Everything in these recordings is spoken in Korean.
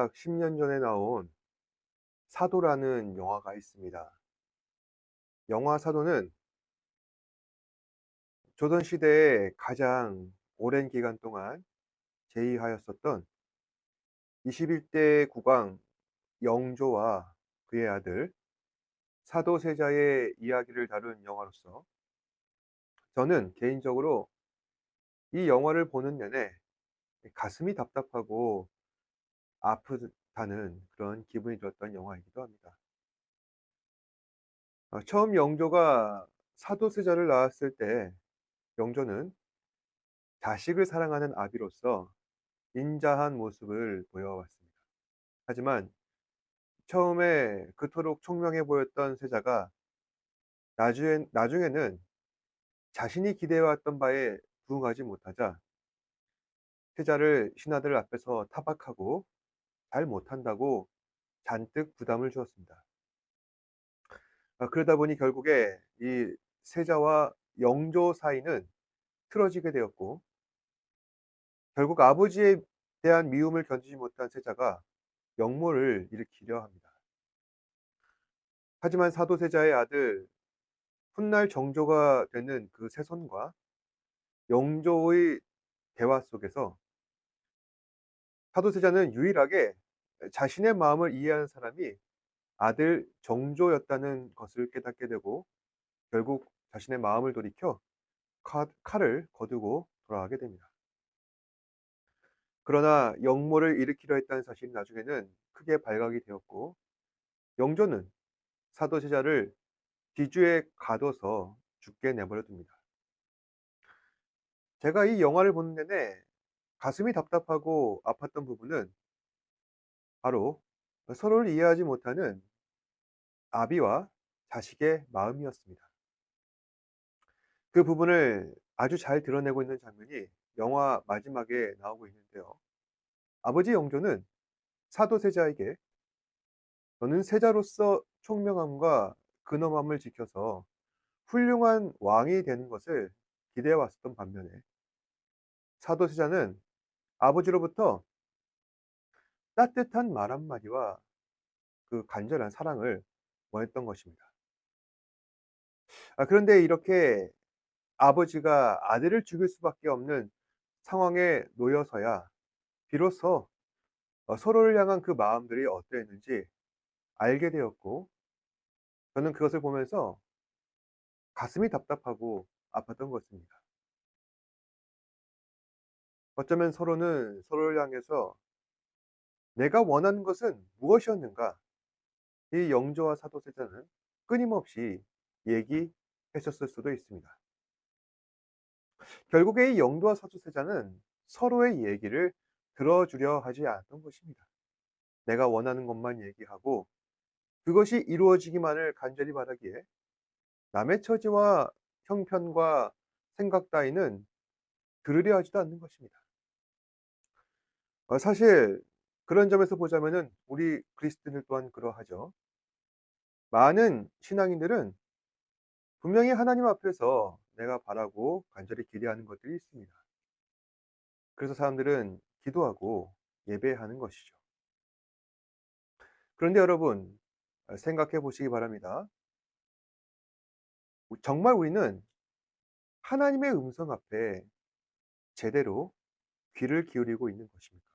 약 10년 전에 나온 사도라는 영화가 있습니다. 영화 사도는 조선시대에 가장 오랜 기간 동안 제위하였었던 21대 국왕 영조와 그의 아들 사도세자의 이야기를 다룬 영화로서 저는 개인적으로 이 영화를 보는 내내 가슴이 답답하고 아프다는 그런 기분이 들었던 영화이기도 합니다. 처음 영조가 사도세자를 낳았을 때 영조는 자식을 사랑하는 아비로서 인자한 모습을 보여왔습니다. 하지만 처음에 그토록 총명해 보였던 세자가 나중에는 자신이 기대해왔던 바에 부응하지 못하자 세자를 신하들 앞에서 타박하고 잘 못한다고 잔뜩 부담을 주었습니다. 그러다 보니 결국에 이 세자와 영조 사이는 틀어지게 되었고, 결국 아버지에 대한 미움을 견디지 못한 세자가 역모를 일으키려 합니다. 하지만 사도세자의 아들 훗날 정조가 되는 그 세손과 영조의 대화 속에서 사도세자는 유일하게 자신의 마음을 이해하는 사람이 아들 정조였다는 것을 깨닫게 되고, 결국 자신의 마음을 돌이켜 칼을 거두고 돌아가게 됩니다. 그러나 역모를 일으키려 했다는 사실이 나중에는 크게 발각이 되었고, 영조는 사도세자를 뒤주에 가둬서 죽게 내버려 둡니다. 제가 이 영화를 보는 내내 가슴이 답답하고 아팠던 부분은 바로 서로를 이해하지 못하는 아비와 자식의 마음이었습니다. 그 부분을 아주 잘 드러내고 있는 장면이 영화 마지막에 나오고 있는데요. 아버지 영조는 사도세자에게 "너는 세자로서 총명함과 근엄함을 지켜서 훌륭한 왕이 되는 것을 기대해 왔었던 반면에, 사도세자는 아버지로부터 따뜻한 말 한마디와 그 간절한 사랑을 원했던 것입니다." 그런데 이렇게 아버지가 아들을 죽일 수밖에 없는 상황에 놓여서야 비로소 서로를 향한 그 마음들이 어떠했는지 알게 되었고, 저는 그것을 보면서 가슴이 답답하고 아팠던 것입니다. 어쩌면 서로는 서로를 향해서 '내가 원하는 것은 무엇이었는가?' 이 영조와 사도세자는 끊임없이 얘기했었을 수도 있습니다. 결국에 이 영조와 사도세자는 서로의 얘기를 들어주려 하지 않았던 것입니다. 내가 원하는 것만 얘기하고 그것이 이루어지기만을 간절히 바라기에 남의 처지와 형편과 생각 따위는 들으려 하지도 않는 것입니다. 사실 그런 점에서 보자면은 우리 그리스도인들 또한 그러하죠. 많은 신앙인들은 분명히 하나님 앞에서 내가 바라고 간절히 기대하는 것들이 있습니다. 그래서 사람들은 기도하고 예배하는 것이죠. 그런데 여러분, 생각해 보시기 바랍니다. 정말 우리는 하나님의 음성 앞에 제대로 귀를 기울이고 있는 것입니까?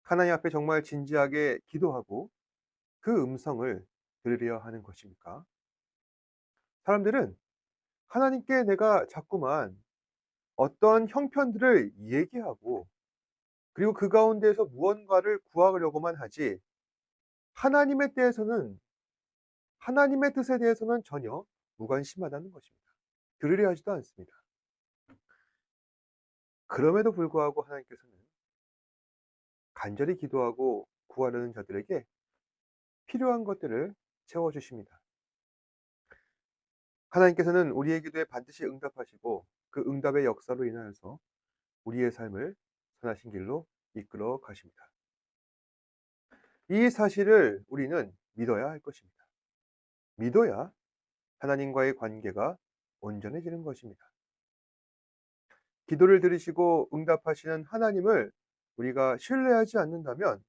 하나님 앞에 정말 진지하게 기도하고 그 음성을 들으려 하는 것입니까? 사람들은 하나님께 내가 자꾸만 어떤 형편들을 얘기하고, 그리고 그 가운데에서 무언가를 구하려고만 하지, 하나님의 때에서는 하나님의 뜻에 대해서는 전혀 무관심하다는 것입니다. 들으려 하지도 않습니다. 그럼에도 불구하고 하나님께서는 간절히 기도하고 구하려는 자들에게 필요한 것들을 채워 주십니다. 하나님께서는 우리의 기도에 반드시 응답하시고, 그 응답의 역사로 인하여서 우리의 삶을 선하신 길로 이끌어 가십니다. 이 사실을 우리는 믿어야 할 것입니다. 믿어야 하나님과의 관계가 온전해지는 것입니다. 기도를 들으시고 응답하시는 하나님을 우리가 신뢰하지 않는다면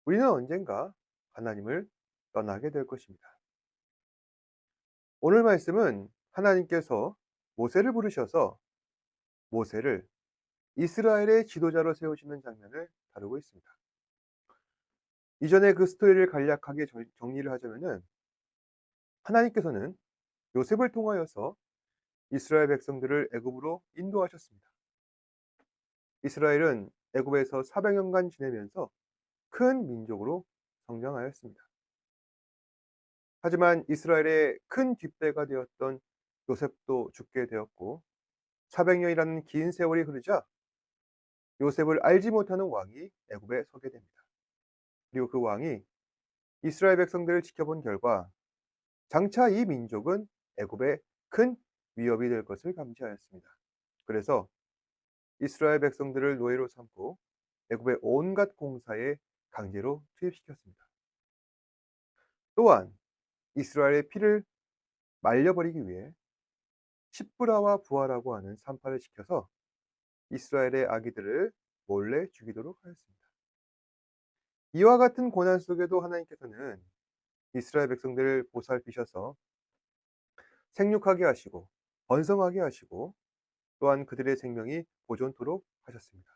우리는 언젠가 하나님을 떠나게 될 것입니다. 오늘 말씀은 하나님께서 모세를 부르셔서 모세를 이스라엘의 지도자로 세우시는 장면을 다루고 있습니다. 이전에 그 스토리를 간략하게 정리를 하자면은 하나님께서는 요셉을 통하여서 이스라엘 백성들을 애굽으로 인도하셨습니다. 이스라엘은 애굽에서 400년간 지내면서 큰 민족으로 성장하였습니다. 하지만 이스라엘의 큰 뒷배가 되었던 요셉도 죽게 되었고 400년이라는 긴 세월이 흐르자 요셉을 알지 못하는 왕이 애굽에 서게 됩니다. 그리고 그 왕이 이스라엘 백성들을 지켜본 결과 장차 이 민족은 애굽의 큰 위협이 될 것을 감지하였습니다. 그래서 이스라엘 백성들을 노예로 삼고 애굽의 온갖 공사에 강제로 투입시켰습니다. 또한 이스라엘의 피를 말려버리기 위해 십브라와 부하라고 하는 산파를 시켜서 이스라엘의 아기들을 몰래 죽이도록 하였습니다. 이와 같은 고난 속에도 하나님께서는 이스라엘 백성들을 보살피셔서 생육하게 하시고 번성하게 하시고 또한 그들의 생명이 보존토록 하셨습니다.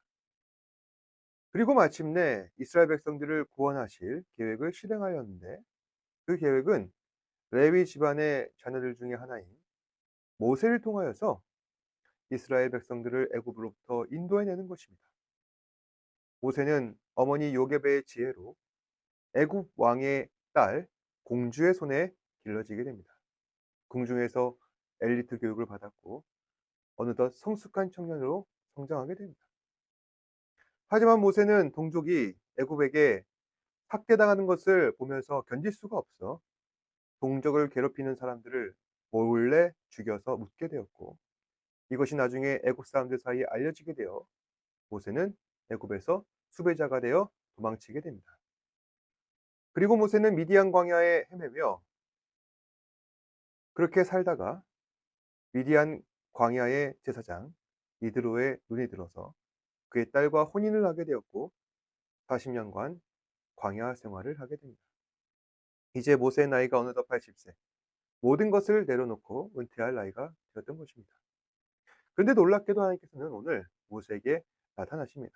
그리고 마침내 이스라엘 백성들을 구원하실 계획을 실행하였는데 그 계획은 레위 집안의 자녀들 중에 하나인 모세를 통하여서 이스라엘 백성들을 애굽으로부터 인도해내는 것입니다. 모세는 어머니 요게베의 지혜로 애굽 왕의 딸 공주의 손에 길러지게 됩니다. 궁중에서 엘리트 교육을 받았고 어느덧 성숙한 청년으로 성장하게 됩니다. 하지만 모세는 동족이 애굽에게 학대당하는 것을 보면서 견딜 수가 없어 동족을 괴롭히는 사람들을 몰래 죽여서 묻게 되었고 이것이 나중에 애굽 사람들 사이에 알려지게 되어 모세는 애굽에서 수배자가 되어 도망치게 됩니다. 그리고 모세는 미디안 광야에 헤매며 그렇게 살다가 미디안 광야의 제사장 이드로의 눈이 들어서 그의 딸과 혼인을 하게 되었고 40년간 광야 생활을 하게 됩니다. 이제 모세의 나이가 어느덧 80세, 모든 것을 내려놓고 은퇴할 나이가 되었던 것입니다. 그런데 놀랍게도 하나님께서는 오늘 모세에게 나타나십니다.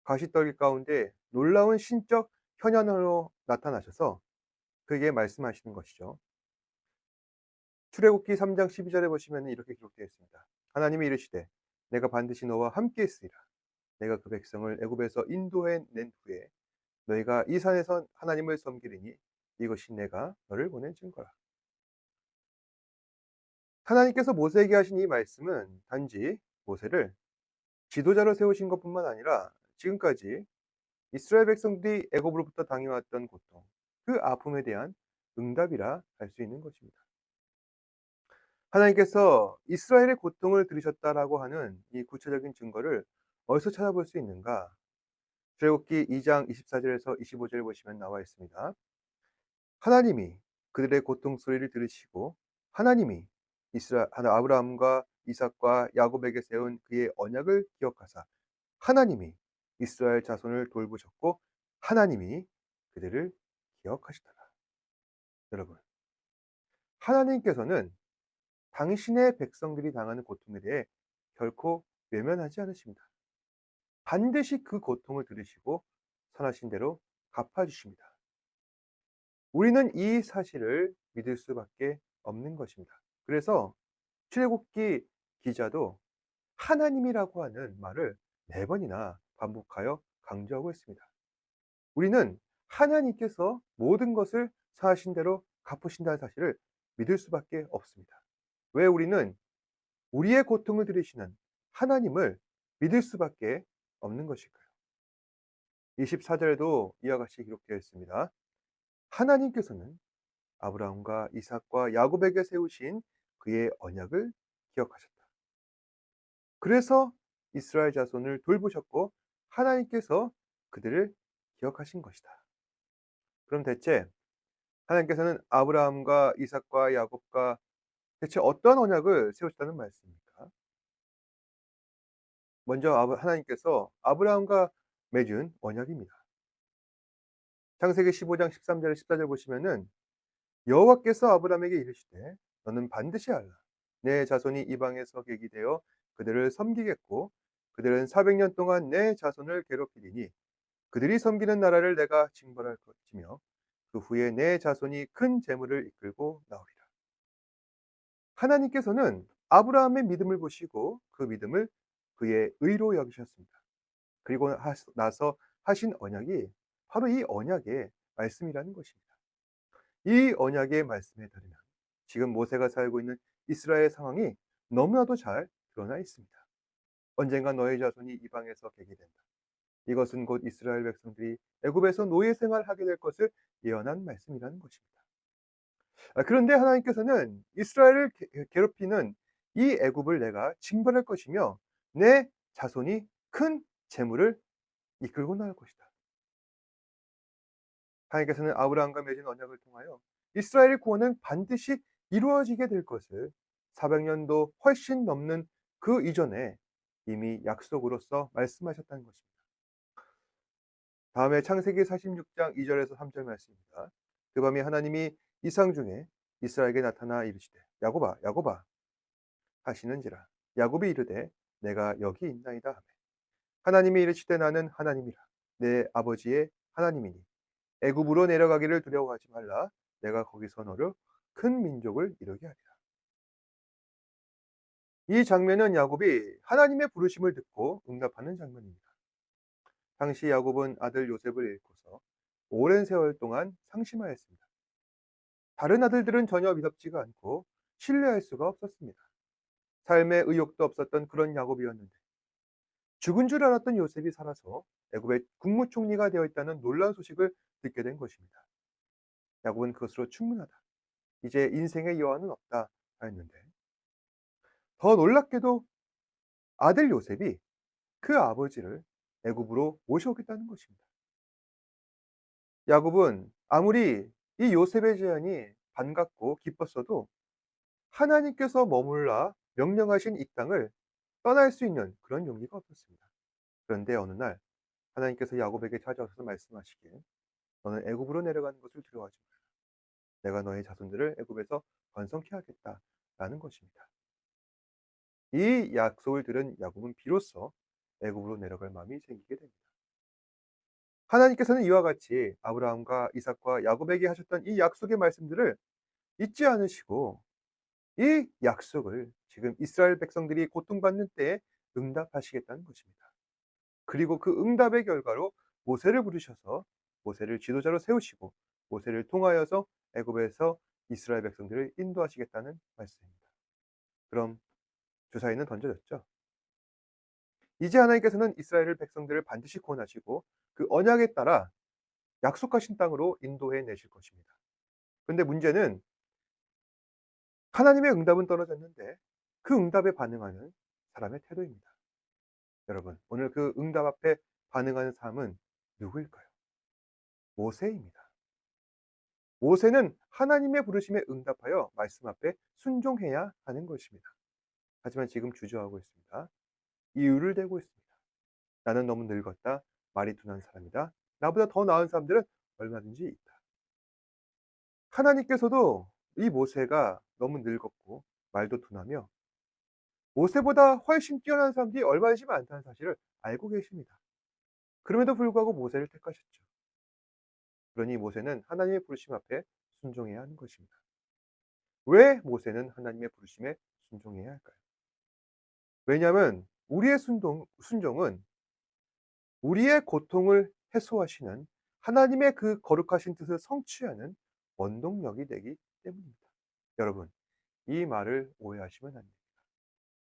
가시떨기 가운데 놀라운 신적 현현으로 나타나셔서 그에게 말씀하시는 것이죠. 출애굽기 3장 12절에 보시면 이렇게 기록되어 있습니다. 하나님이 이르시되 내가 반드시 너와 함께 있으리라. 내가 그 백성을 애굽에서 인도해 낸 후에 너희가 이 산에서 하나님을 섬기리니 이것이 내가 너를 보낸 증거라. 하나님께서 모세에게 하신 이 말씀은 단지 모세를 지도자로 세우신 것뿐만 아니라 지금까지 이스라엘 백성들이 애굽으로부터 당해왔던 고통, 그 아픔에 대한 응답이라 할 수 있는 것입니다. 하나님께서 이스라엘의 고통을 들으셨다라고 하는 이 구체적인 증거를 어디서 찾아볼 수 있는가? 출애굽기 2장 24절에서 25절 보시면 나와 있습니다. 하나님이 그들의 고통 소리를 들으시고 하나님이 아브라함과 이삭과 야곱에게 세운 그의 언약을 기억하사 하나님이 이스라엘 자손을 돌보셨고 하나님이 그들을 기억하시더라. 여러분, 하나님께서는 당신의 백성들이 당하는 고통에 대해 결코 외면하지 않으십니다. 반드시 그 고통을 들으시고 선하신 대로 갚아주십니다. 우리는 이 사실을 믿을 수밖에 없는 것입니다. 그래서 출애굽기 기자도 하나님이라고 하는 말을 4번이나 반복하여 강조하고 있습니다. 우리는 하나님께서 모든 것을 사하신 대로 갚으신다는 사실을 믿을 수밖에 없습니다. 왜 우리는 우리의 고통을 들으시는 하나님을 믿을 수밖에 없는 것일까요? 24절에도 이와 같이 기록되어 있습니다. 하나님께서는 아브라함과 이삭과 야곱에게 세우신 그의 언약을 기억하셨다. 그래서 이스라엘 자손을 돌보셨고 하나님께서 그들을 기억하신 것이다. 그럼 대체 하나님께서는 아브라함과 이삭과 야곱과 대체 어떠한 언약을 세우셨다는 말씀입니까? 먼저 하나님께서 아브라함과 맺은 언약입니다. 창세기 15장 13절 14절 보시면은 여호와께서 아브라함에게 이르시되 너는 반드시 알라. 내 자손이 이방에 서객이 되어 그들을 섬기겠고 그들은 400년 동안 내 자손을 괴롭히리니 그들이 섬기는 나라를 내가 징벌할 것이며 그 후에 내 자손이 큰 재물을 이끌고 나오리라. 하나님께서는 아브라함의 믿음을 보시고 그 믿음을 그의 의로 여기셨습니다. 그리고 나서 하신 언약이 바로 이 언약의 말씀이라는 것입니다. 이 언약의 말씀에 따르면 지금 모세가 살고 있는 이스라엘 상황이 너무나도 잘 드러나 있습니다. 언젠가 너의 자손이 이방에서 개게 된다. 이것은 곧 이스라엘 백성들이 애굽에서 노예 생활하게 될 것을 예언한 말씀이라는 것입니다. 그런데 하나님께서는 이스라엘을 괴롭히는 이 애굽을 내가 징벌할 것이며 내 자손이 큰 재물을 이끌고 나올 것이다. 하나님께서는 아브라함과 맺은 언약을 통하여 이스라엘의 구원은 반드시 이루어지게 될 것을 400년도 훨씬 넘는 그 이전에 이미 약속으로서 말씀하셨다는 것입니다. 다음에 창세기 46장 2절에서 3절 말씀입니다. 그 밤에 하나님이 이상 중에 이스라엘에게 나타나 이르시되 야곱아 야곱아 하시는지라. 야곱이 이르되 내가 여기 있나이다 하매 하나님이 이르시되 나는 하나님이라 내 아버지의 하나님이니 애굽으로 내려가기를 두려워하지 말라. 내가 거기서 너를 큰 민족을 이루게 하리라. 이 장면은 야곱이 하나님의 부르심을 듣고 응답하는 장면입니다. 당시 야곱은 아들 요셉을 잃고서 오랜 세월 동안 상심하였습니다. 다른 아들들은 전혀 믿음지가 않고 신뢰할 수가 없었습니다. 삶의 의욕도 없었던 그런 야곱이었는데 죽은 줄 알았던 요셉이 살아서 애굽의 국무총리가 되어 있다는 놀라운 소식을 듣게 된 것입니다. 야곱은 그것으로 충분하다. 이제 인생의 여한은 없다 하였는데 더 놀랍게도 아들 요셉이 그 아버지를 애굽으로 모셔오겠다는 것입니다. 야곱은 아무리 이 요셉의 제안이 반갑고 기뻤어도 하나님께서 머물라 명령하신 이 땅을 떠날 수 있는 그런 용기가 없었습니다. 그런데 어느 날 하나님께서 야곱에게 찾아와서 말씀하시길 너는 애굽으로 내려가는 것을 두려워하지 마라. 내가 너의 자손들을 애굽에서 번성케 하겠다라는 것입니다. 이 약속을 들은 야곱은 비로소 애굽으로 내려갈 마음이 생기게 됩니다. 하나님께서는 이와 같이 아브라함과 이삭과 야곱에게 하셨던 이 약속의 말씀들을 잊지 않으시고 이 약속을 지금 이스라엘 백성들이 고통받는 때에 응답하시겠다는 것입니다. 그리고 그 응답의 결과로 모세를 부르셔서 모세를 지도자로 세우시고 모세를 통하여서 애굽에서 이스라엘 백성들을 인도하시겠다는 말씀입니다. 그럼 주사위는 던져졌죠. 이제 하나님께서는 이스라엘 백성들을 반드시 구원하시고 그 언약에 따라 약속하신 땅으로 인도해 내실 것입니다. 그런데 문제는 하나님의 응답은 떨어졌는데 그 응답에 반응하는 사람의 태도입니다. 여러분, 오늘 그 응답 앞에 반응하는 사람은 누구일까요? 모세입니다. 모세는 하나님의 부르심에 응답하여 말씀 앞에 순종해야 하는 것입니다. 하지만 지금 주저하고 있습니다. 이유를 대고 있습니다. 나는 너무 늙었다. 말이 둔한 사람이다. 나보다 더 나은 사람들은 얼마든지 있다. 하나님께서도 이 모세가 너무 늙었고 말도 둔하며 모세보다 훨씬 뛰어난 사람들이 얼마든지 많다는 사실을 알고 계십니다. 그럼에도 불구하고 모세를 택하셨죠. 그러니 모세는 하나님의 부르심 앞에 순종해야 하는 것입니다. 왜 모세는 하나님의 부르심에 순종해야 할까요? 왜냐하면 우리의 순종은 우리의 고통을 해소하시는 하나님의 그 거룩하신 뜻을 성취하는 원동력이 되기 때문입니다. 여러분, 이 말을 오해하시면 안 됩니다.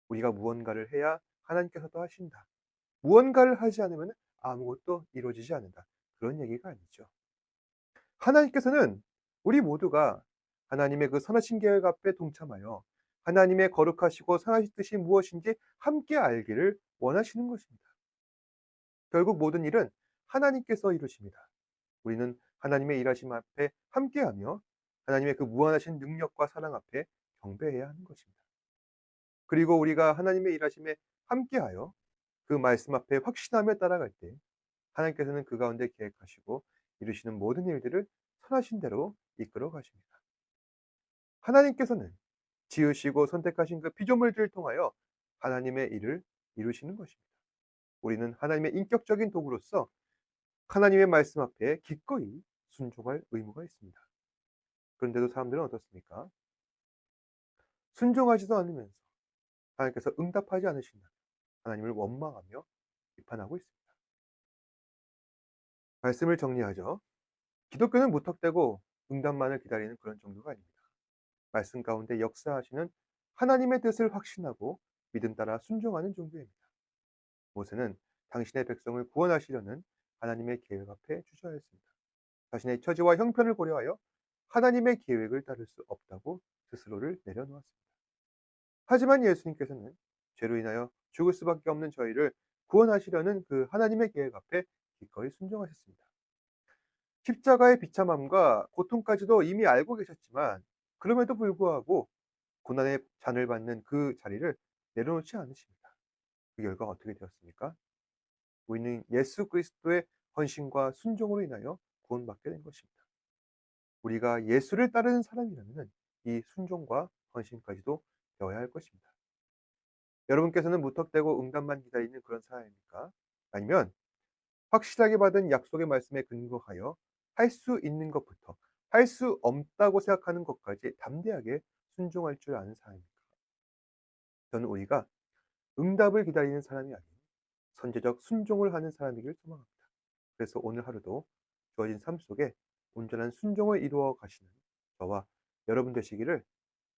우리가 무언가를 해야 하나님께서도 하신다. 무언가를 하지 않으면 아무것도 이루어지지 않는다. 그런 얘기가 아니죠. 하나님께서는 우리 모두가 하나님의 그 선하신 계획 앞에 동참하여 하나님의 거룩하시고 선하신 뜻이 무엇인지 함께 알기를 원하시는 것입니다. 결국 모든 일은 하나님께서 이루십니다. 우리는 하나님의 일하심 앞에 함께하며 하나님의 그 무한하신 능력과 사랑 앞에 경배해야 하는 것입니다. 그리고 우리가 하나님의 일하심에 함께하여 그 말씀 앞에 확신하며 따라갈 때 하나님께서는 그 가운데 계획하시고 이루시는 모든 일들을 선하신 대로 이끌어 가십니다. 하나님께서는 지으시고 선택하신 그 피조물들을 통하여 하나님의 일을 이루시는 것입니다. 우리는 하나님의 인격적인 도구로서 하나님의 말씀 앞에 기꺼이 순종할 의무가 있습니다. 그런데도 사람들은 어떻습니까? 순종하지도 않으면서 하나님께서 응답하지 않으신다면 하나님을 원망하며 비판하고 있습니다. 말씀을 정리하죠. 기독교는 무턱대고 응답만을 기다리는 그런 정도가 아닙니다. 말씀 가운데 역사하시는 하나님의 뜻을 확신하고 믿음 따라 순종하는 종교입니다. 모세는 당신의 백성을 구원하시려는 하나님의 계획 앞에 주저하였습니다. 자신의 처지와 형편을 고려하여 하나님의 계획을 따를 수 없다고 스스로를 내려놓았습니다. 하지만 예수님께서는 죄로 인하여 죽을 수밖에 없는 저희를 구원하시려는 그 하나님의 계획 앞에 기꺼이 순종하셨습니다. 십자가의 비참함과 고통까지도 이미 알고 계셨지만 그럼에도 불구하고 고난의 잔을 받는 그 자리를 내려놓지 않으십니다. 그 결과가 어떻게 되었습니까? 우리는 예수 그리스도의 헌신과 순종으로 인하여 구원받게 된 것입니다. 우리가 예수를 따르는 사람이라면 이 순종과 헌신까지도 배워야 할 것입니다. 여러분께서는 무턱대고 응답만 기다리는 그런 사람입니까? 아니면 확실하게 받은 약속의 말씀에 근거하여 할 수 있는 것부터 할 수 없다고 생각하는 것까지 담대하게 순종할 줄 아는 사람입니까? 저는 우리가 응답을 기다리는 사람이 아닌 선제적 순종을 하는 사람이길 소망합니다. 그래서 오늘 하루도 주어진 삶 속에 온전한 순종을 이루어 가시는 저와 여러분 되시기를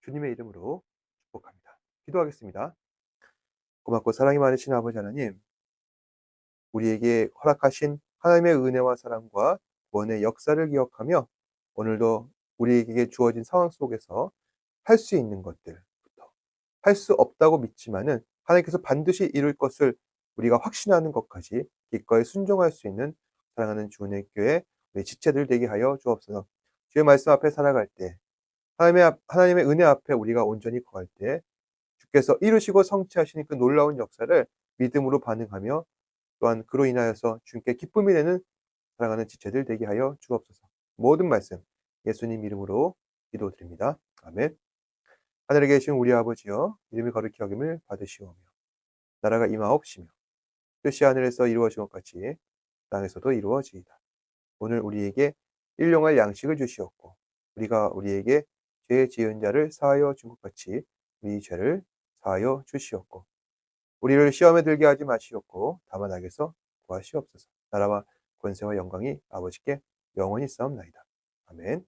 주님의 이름으로 축복합니다. 기도하겠습니다. 고맙고 사랑이 많으신 아버지 하나님, 우리에게 허락하신 하나님의 은혜와 사랑과 구원의 역사를 기억하며 오늘도 우리에게 주어진 상황 속에서 할 수 있는 것들부터 할 수 없다고 믿지만은 하나님께서 반드시 이룰 것을 우리가 확신하는 것까지 기꺼이 순종할 수 있는 사랑하는 주은혜 교회 우리 지체들 되게 하여 주옵소서. 주의 말씀 앞에 살아갈 때 하나님의 은혜 앞에 우리가 온전히 거할 때 주께서 이루시고 성취하시는 그 놀라운 역사를 믿음으로 반응하며 또한 그로 인하여서 주님께 기쁨이 되는 사랑하는 지체들 되게 하여 주옵소서. 모든 말씀 예수님 이름으로 기도드립니다. 아멘. 하늘에 계신 우리 아버지여, 이름이 거룩히 여김을 받으시오며 나라가 임하옵시며 뜻이 하늘에서 이루어진 것 같이 땅에서도 이루어지이다. 오늘 우리에게 일용할 양식을 주시옵고 우리가 우리에게 죄 지은 자를 사하여 준 것 같이 우리 죄를 사하여 주시옵고 우리를 시험에 들게 하지 마시옵고 다만 악에서 구하시옵소서. 나라와 권세와 영광이 아버지께 영원히 싸움나이다. 아멘.